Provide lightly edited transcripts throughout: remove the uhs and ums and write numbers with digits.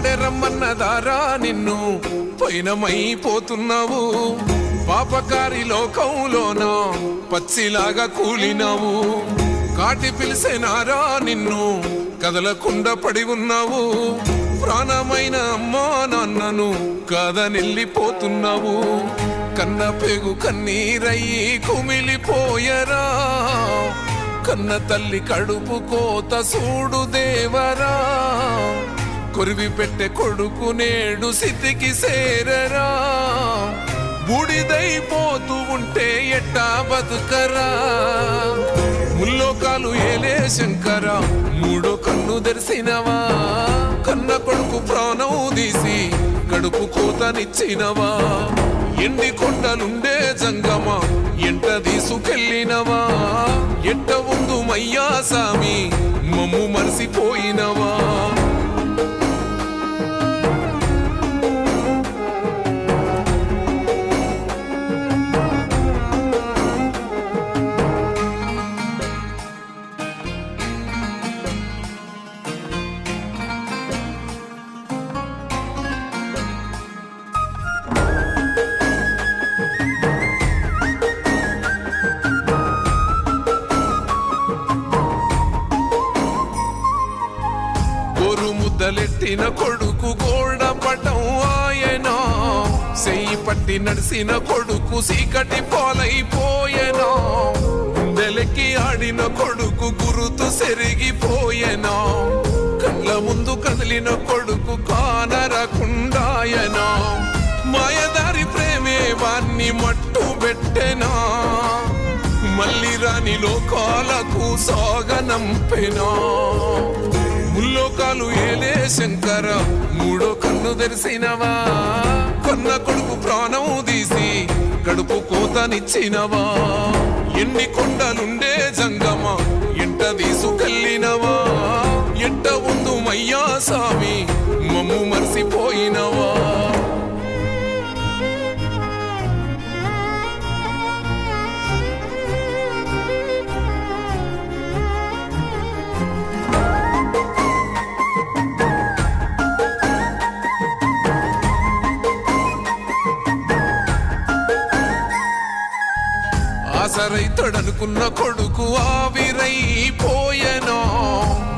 పాడెరమ్మన్నదారా నిన్ను పైనమైపోతున్నావు. పాపకారి లోకంలోన పచ్చిలాగా కూలినావు. కాటి పిలిసేనారా నిన్ను కదలకుండా పడి ఉన్నావు. ప్రాణమైన అమ్మా నాన్నను కాదనెళ్ళిపోతున్నావు. కన్న పేగు కన్నీరయ్యి కుమిలిపోయరా. కన్న తల్లి కడుపు కోత సూడు దేవరా. కొరివి పెట్టే కొడుకు నేడు సిద్ధికి సేరరా. బూడిదైపోతూ ఉంటే ఎట్టా బతుకరా. ముల్లోకాలు ఏలే శంకర మూడో కన్ను తెరిసినవా. కన్న కొడుకు ప్రాణం తీసి కడుపు కోతనిచ్చినవా. ఎండి కొండలుండే జంగమ ఎంట తీసుకెళ్ళినవా. ఎట్ట ఉందు మయ్యా సామి మమ్ము మరిసిపోయినవా. ముద్దలెట్టిన కొడుకు గోల్డ పటం ఆయనా. సెయ్యి పట్టి నడిసిన కొడుకు సీకటి పోలైపోయేనా. గుండెలెక్కి ఆడిన కొడుకు గురుతు సెరిగిపోయేనా. కళ్ళ ముందు కదిలిన కొడుకు కానరకుండాయనా. మాయదారి ప్రేమే వాన్ని మట్టు పెట్టెనా. మళ్ళీ రాని లోకాలకు సాగనంపెనా. ముల్లోకాలు ఏలే శంకర మూడో కన్ను తెరిసినవా. కన్న కొడుకు ప్రాణం తీసి కడుపు కోతనిచ్చినవా. ఎన్ని కొండలుండే జంగమ ఎంట తీసుకెళ్ళినవా. ఎట్ట ఉందు మయ్యా సామి మమ్ము మరిసిపోయినవా. ఆసరైతడనుకున్న కొడుకు ఆవిరైపోయెనా.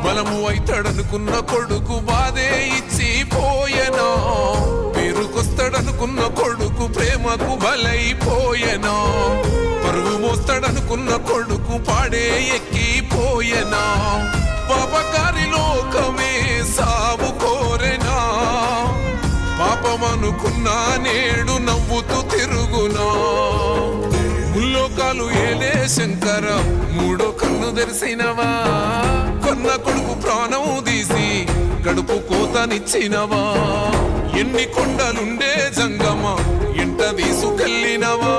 బలము అయితడనుకున్న కొడుకు బాధే ఇచ్చిపోయెనా. పేరుకొస్తాడనుకున్న కొడుకు ప్రేమకు బలైపోయెనా. పరువు మోస్తాడనుకున్న కొడుకు పాడే ఎక్కిపోయెనా. పాపకారి లోకమే సాగు కోరెనా. పాపమనుకున్నా నేడు నవ్వుతూ తిరుగునా. ముల్లోకాలు ఏలే శంకర మూడో కన్ను తెరిసినవా. కన్న కొడుకు ప్రాణం తీసి కడుపు కోతనిచ్చినవా. ఎన్ని కొండలుండే జంగమ ఎంట తీసుకెళ్ళినవా.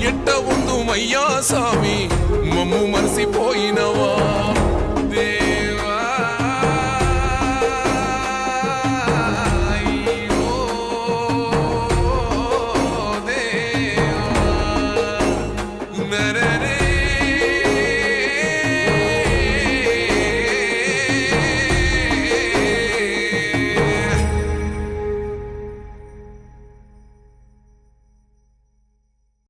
ఎట్ట ఉందు మయ్యా సామి మమ్ము మరిసిపో